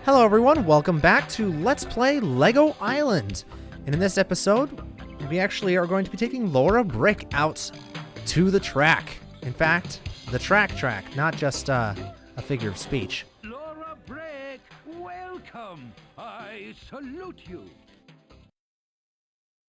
Hello everyone, welcome back to Let's Play Lego Island. And in this episode, we actually are going to be taking Laura Brick out to the track. In fact, the track, not just a figure of speech. Laura Brick, welcome. I salute you.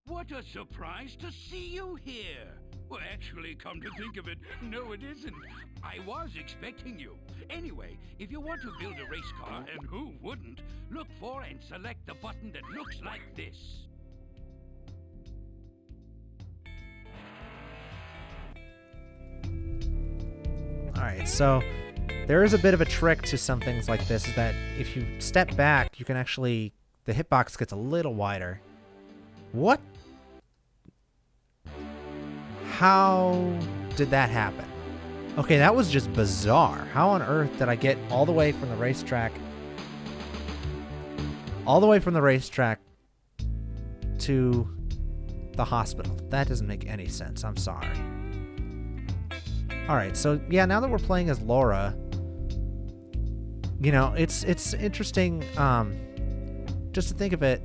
What a surprise to see you here. Well, actually, come to think of it, no it isn't. I was expecting you. Anyway, if you want to build a race car, and who wouldn't, look for and select the button that looks like this. Alright, so there is a bit of a trick to some things like this, is that if you step back, you can actually, the hitbox gets a little wider. What? How did that happen? Okay, that was just bizarre. How on earth did I get all the way from the racetrack to the hospital? That doesn't make any sense. I'm sorry. Alright, so yeah, now that we're playing as Laura, you know, it's interesting just to think of it.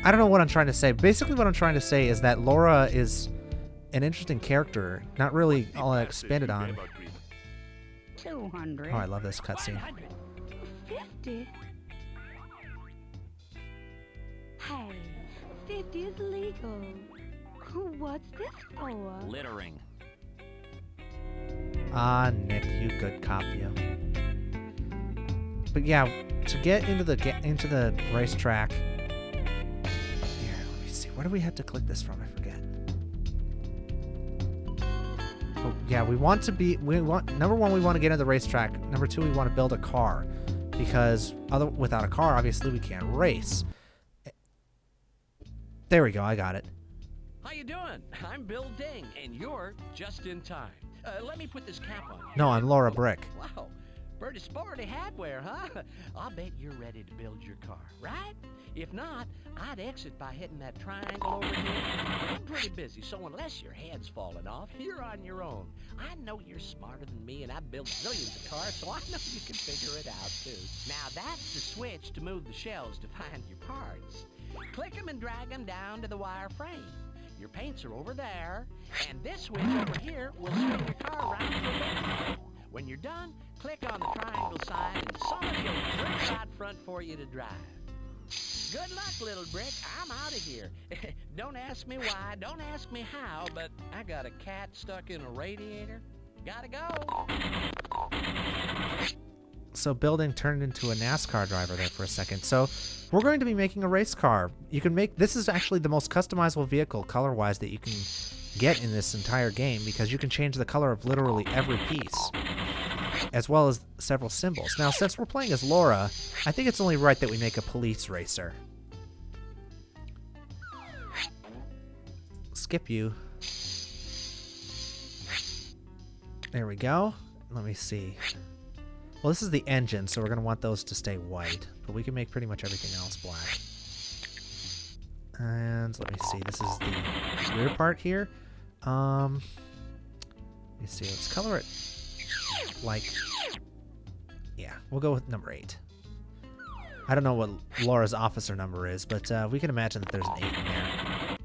I don't know what I'm trying to say. Basically what I'm trying to say is that Laura is an interesting character, not really all that expanded on. 200. Oh, I love this cutscene. 50. Hey, 50 is legal. What's this for? Littering. Ah, Nick, you good cop, you. But yeah, to get into the racetrack. Here, let me see. Where do we have to click this from? I forget. Oh, yeah, number one, we want to get into the racetrack. Number two, we want to build a car, because without a car, obviously we can't race. There we go. I got it. How you doing? I'm Bill Ding, and you're just in time. Let me put this cap on. No, I'm Laura Brick. Wow, pretty sporty hardware, huh? I'll bet you're ready to build your car, right? If not, I'd exit by hitting that triangle over here. I'm pretty busy, so unless your head's falling off, you're on your own. I know you're smarter than me, and I've built zillions of cars, so I know you can figure it out, too. Now, that's the switch to move the shells to find your parts. Click them and drag them down to the wire frame. Your paints are over there, and this switch over here will swing your car around to the left. When you're done, click on the triangle sign, and someone will drift out front for you to drive. Good luck, little brick. I'm out of here. Don't ask me why, don't ask me how, but I got a cat stuck in a radiator. Gotta go. So building turned into a NASCAR driver there for a second. So we're going to be making a race car. You can make, this is actually the most customizable vehicle color-wise that you can get in this entire game, because you can change the color of literally every piece, as well as several symbols. Now, since we're playing as Laura, I think it's only right that we make a police racer. Skip you. There we go. Let me see. Well, this is the engine, so we're going to want those to stay white, but we can make pretty much everything else black. And let me see, this is the rear part here. Let me see, let's color it like, yeah, we'll go with number 8. I don't know what Laura's officer number is, but we can imagine that there's an 8 in there.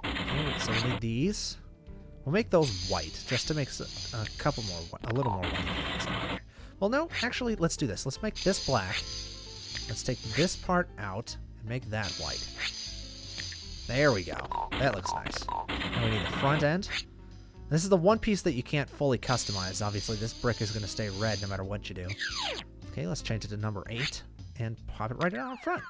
Okay, so we need these. We'll make those white, just to make a little more white things on here. Well, no, actually, let's do this. Let's make this black. Let's take this part out and make that white. There we go. That looks nice. Now we need the front end. This is the one piece that you can't fully customize. Obviously, this brick is going to stay red no matter what you do. Okay, let's change it to number 8 and pop it right out front.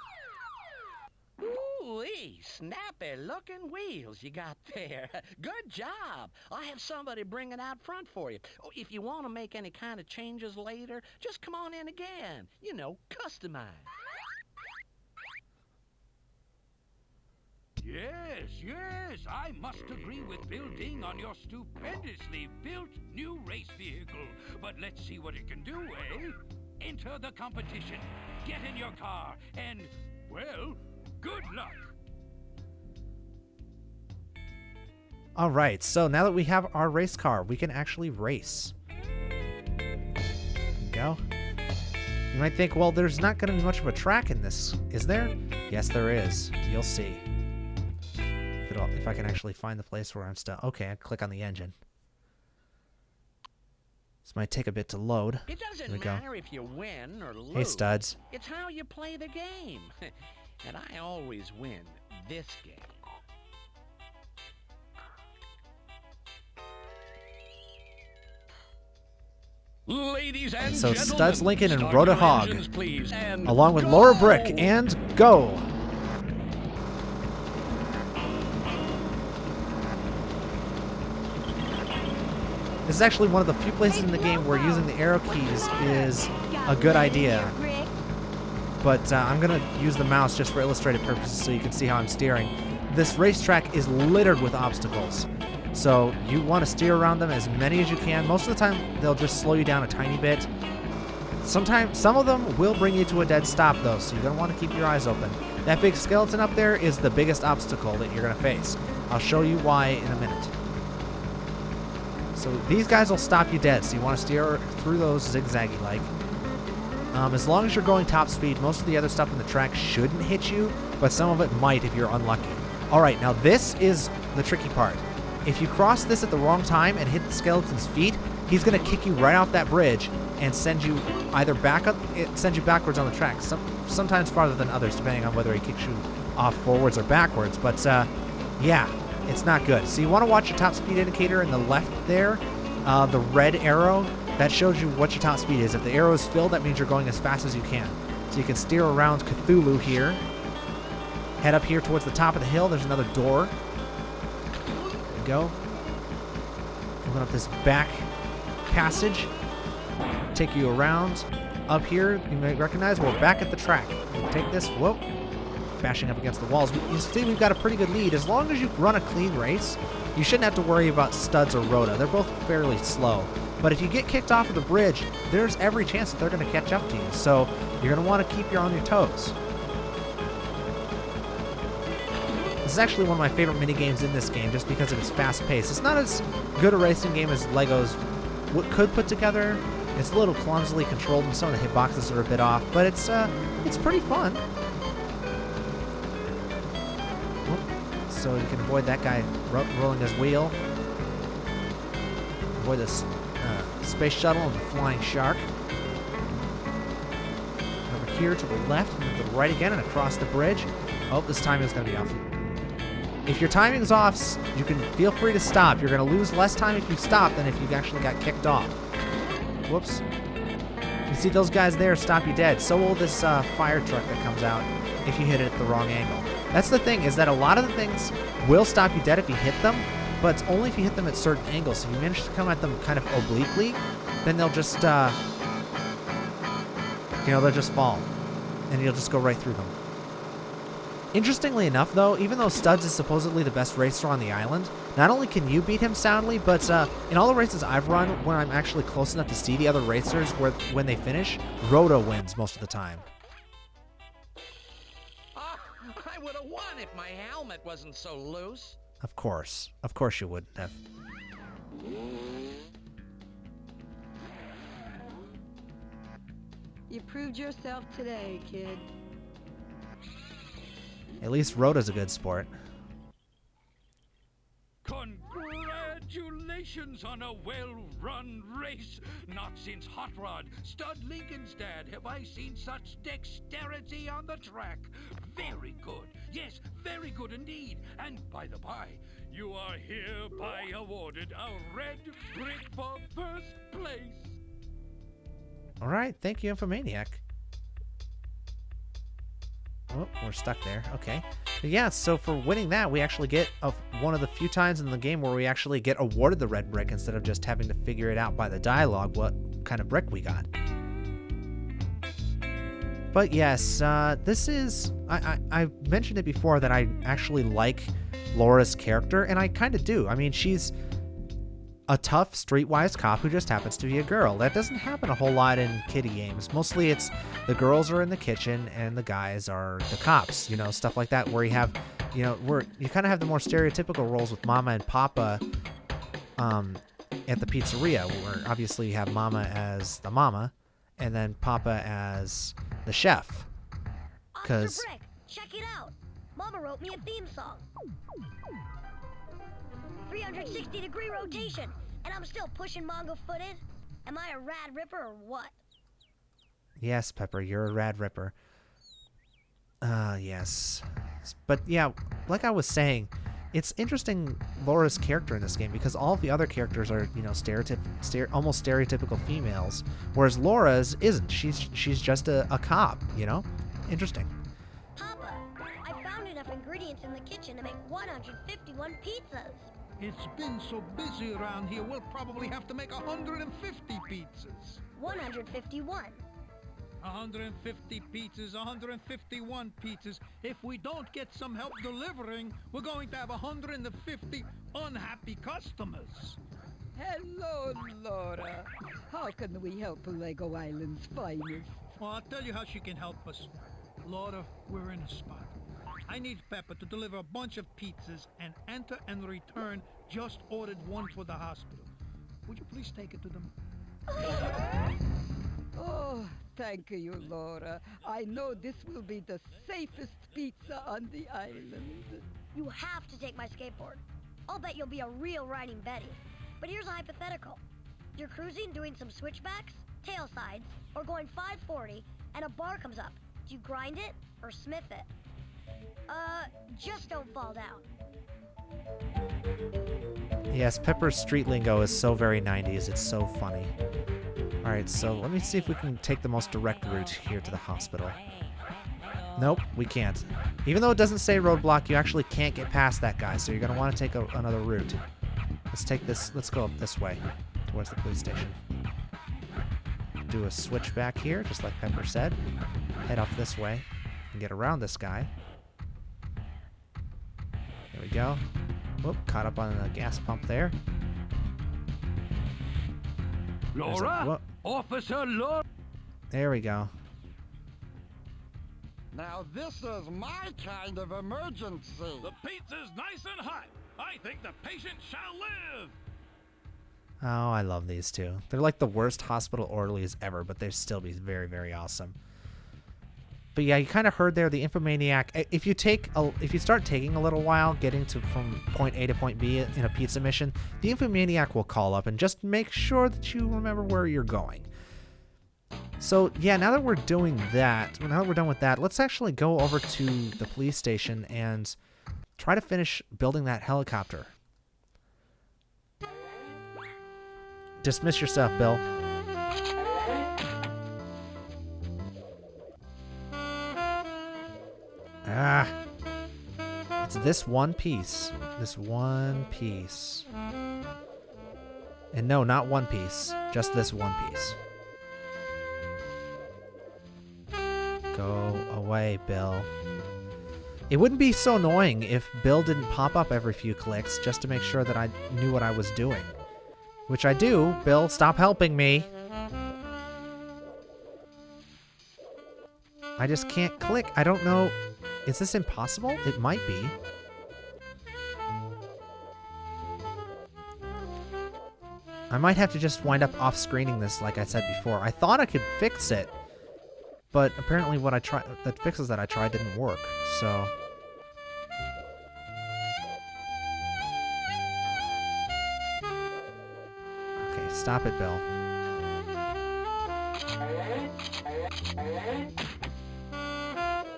Ooh-wee, snappy-looking wheels you got there. Good job. I'll have somebody bring it out front for you. Oh, if you want to make any kind of changes later, just come on in again. You know, customize. Yes, I must agree with Bill Ding on your stupendously built new race vehicle. But let's see what it can do, eh? Enter the competition, get in your car, and, well, good luck. All right, so now that we have our race car, we can actually race. There we go. You might think, well, there's not going to be much of a track in this, is there? Yes, there is. You'll see. If I can actually find the place where I'm stuck. Okay, I click on the engine. This might take a bit to load. It doesn't Here we go. matter if you win or lose. Hey, studs. It's how you play the game. And I always win this game. Ladies and So gentlemen, Studs Lincoln and start Rhoda your Hogg, engines, please, and along with go! Laura Brick, and go! This is actually one of the few places in the game where using the arrow keys is a good idea. But I'm going to use the mouse just for illustrative purposes so you can see how I'm steering. This racetrack is littered with obstacles. So you want to steer around them as many as you can. Most of the time, they'll just slow you down a tiny bit. Sometimes, some of them will bring you to a dead stop, though, so you're going to want to keep your eyes open. That big skeleton up there is the biggest obstacle that you're going to face. I'll show you why in a minute. So these guys will stop you dead, so you want to steer through those zigzaggy-like. As long as you're going top speed, most of the other stuff on the track shouldn't hit you, but some of it might if you're unlucky. Alright, now this is the tricky part. If you cross this at the wrong time and hit the skeleton's feet, he's going to kick you right off that bridge and send you either send you backwards on the track, sometimes farther than others, depending on whether he kicks you off forwards or backwards. But yeah, it's not good. So you want to watch your top speed indicator in the left there, the red arrow. That shows you what your top speed is. If the arrow is filled, that means you're going as fast as you can. So you can steer around Cthulhu here. Head up here towards the top of the hill. There's another door. There we go. Open up this back passage. Take you around. Up here, you may recognize we're back at the track. We'll take this. Whoa. Bashing up against the walls. You see we've got a pretty good lead. As long as you run a clean race, you shouldn't have to worry about Studs or Rhoda. They're both fairly slow. But if you get kicked off of the bridge, there's every chance that they're going to catch up to you. So you're going to want to keep you on your toes. This is actually one of my favorite mini games in this game just because of its fast pace. It's not as good a racing game as Legos could put together. It's a little clumsily controlled and some of the hitboxes are a bit off, but it's pretty fun. So you can avoid that guy rolling his wheel. Avoid this space shuttle and the flying shark. Over here to the left and to the right again and across the bridge. Oh, this timing is going to be off. If your timing's off, you can feel free to stop. You're going to lose less time if you stop than if you actually got kicked off. Whoops. You see those guys there stop you dead. So will this fire truck that comes out if you hit it at the wrong angle. That's the thing, is that a lot of the things will stop you dead if you hit them, but it's only if you hit them at certain angles. If you manage to come at them kind of obliquely, then they'll just, they'll just fall, and you'll just go right through them. Interestingly enough, though, even though Studs is supposedly the best racer on the island, not only can you beat him soundly, but in all the races I've run, when I'm actually close enough to see the other racers when they finish, Rhoda wins most of the time. I would have won if my helmet wasn't so loose. Of course you wouldn't have. You proved yourself today, kid. At least Rhoda's a good sport. Congratulations on a well-run race. Not since Hot Rod, Stud Lincoln's dad, have I seen such dexterity on the track. Very good. Yes, very good indeed. And by the by, you are hereby awarded a red brick for first place. All right, thank you, Infomaniac. Oh, we're stuck there. Okay. But yeah, so for winning that, we actually get one of the few times in the game where we actually get awarded the red brick instead of just having to figure it out by the dialogue what kind of brick we got. But yes, this is... I mentioned it before that I actually like Laura's character, and I kind of do. I mean, she's a tough, streetwise cop who just happens to be a girl. That doesn't happen a whole lot in kiddie games. Mostly it's the girls are in the kitchen and the guys are the cops, stuff like that, where you have, where you kind of have the more stereotypical roles with Mama and Papa at the pizzeria, where obviously you have Mama as the mama and then Papa as the chef. Officer Brick, check it out. Mama wrote me a theme song. 360-degree rotation, and I'm still pushing Mongo-footed. Am I a rad ripper or what? Yes, Pepper, you're a rad ripper. Yes. But yeah, like I was saying, it's interesting Laura's character in this game because all of the other characters are, you know, almost stereotypical females, whereas Laura's isn't. She's just a cop, you know? Interesting. Papa, I found enough ingredients in the kitchen to make 151 pizzas. It's been so busy around here, we'll probably have to make 150 pizzas. 151. 150 pizzas, 151 pizzas. If we don't get some help delivering, we're going to have 150 unhappy customers. Hello, Laura. How can we help Lego Island's finest? Well, I'll tell you how she can help us. Laura, we're in a spot. I need Pepper to deliver a bunch of pizzas and enter and return just ordered one for the hospital. Would you please take it to them? Oh, thank you, Laura. I know this will be the safest pizza on the island. You have to take my skateboard. I'll bet you'll be a real riding Betty. But here's a hypothetical. You're cruising, doing some switchbacks, tail sides, or going 540, and a bar comes up. Do you grind it or smith it? Just don't fall down. Yes, Pepper's street lingo is so very 90s. It's so funny. Alright, so let me see if we can take the most direct route here to the hospital. Nope, we can't. Even though it doesn't say roadblock, you actually can't get past that guy, so you're going to want to take another route. Let's go up this way, towards the police station. Do a switch back here, just like Pepper said. Head off this way and get around this guy. There we go. Whoop, caught up on the gas pump there. Laura? Officer Laura? There we go. Now this is my kind of emergency. The pizza's nice and hot. I think the patient shall live. Oh, I love these two. They're like the worst hospital orderlies ever, but they'd still be very, very awesome. But yeah, you kind of heard there the Infomaniac. If you start taking a little while getting from point A to point B in a pizza mission, the Infomaniac will call up and just make sure that you remember where you're going. So yeah, now that we're doing that, now that we're done with that, let's actually go over to the police station and try to finish building that helicopter. Dismiss yourself, Bill. Ah. It's this one piece. This one piece. And no, not one piece. Just this one piece. Go away, Bill. It wouldn't be so annoying if Bill didn't pop up every few clicks just to make sure that I knew what I was doing. Which I do. Bill, stop helping me. I just can't click. I don't know. Is this impossible? It might be. I might have to just wind up off-screening this like I said before. I thought I could fix it, but apparently what the fixes that I tried didn't work, so... Okay, stop it, Bill.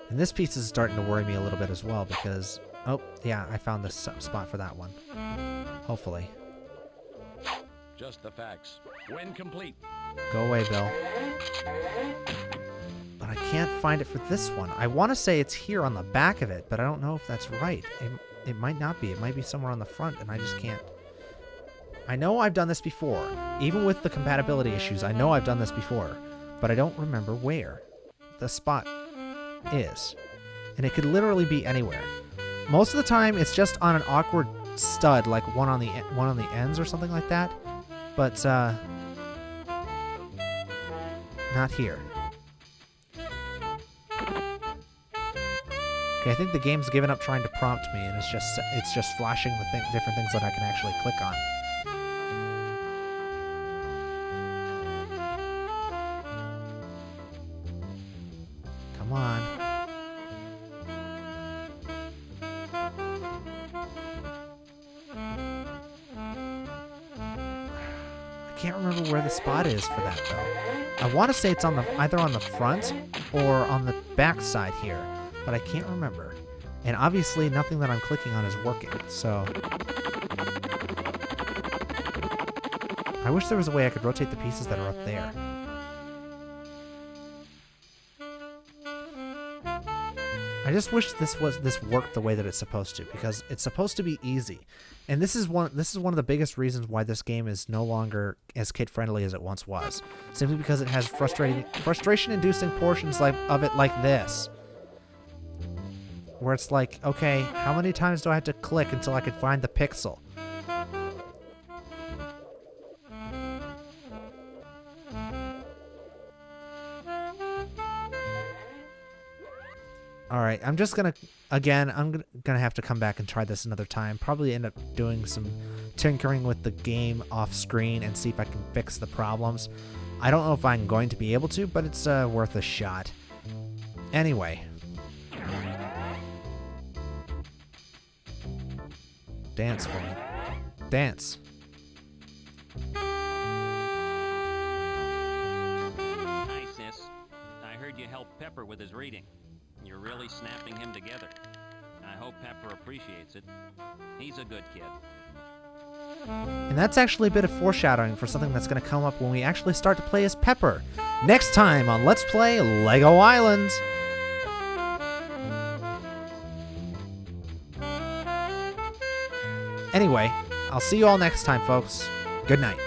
And this piece is starting to worry me a little bit as well because... Oh, yeah, I found the spot for that one. Hopefully. Just the facts. When complete. Go away, Bill. But I can't find it for this one. I want to say it's here on the back of it, but I don't know if that's right. It might not be. It might be somewhere on the front, and I just can't. I know I've done this before. Even with the compatibility issues, I know I've done this before. But I don't remember where the spot is. And it could literally be anywhere. Most of the time, it's just on an awkward stud, like one on the ends or something like that. But, not here. Okay, I think the game's given up trying to prompt me, and it's just flashing the different things that I can actually click on. Come on. I can't remember where the spot is for that, though. I want to say it's on the either on the front or on the back side here, but I can't remember. And obviously, nothing that I'm clicking on is working, so... I wish there was a way I could rotate the pieces that are up there. I just wish this worked the way that it's supposed to, because it's supposed to be easy. And this is one of the biggest reasons why this game is no longer as kid-friendly as it once was. Simply because it has frustration-inducing portions of it like this. Where it's like, okay, how many times do I have to click until I can find the pixel? Alright, I'm just gonna, again, I'm gonna have to come back and try this another time. Probably end up doing some tinkering with the game off screen and see if I can fix the problems. I don't know if I'm going to be able to, but it's worth a shot. Anyway. Dance for me. Dance. Hi, sis. I heard you helped Pepper with his reading. You're really snapping him together. I hope Pepper appreciates it. He's a good kid. And that's actually a bit of foreshadowing for something that's going to come up when we actually start to play as Pepper. Next time on Let's Play LEGO Island! Anyway, I'll see you all next time, folks. Good night.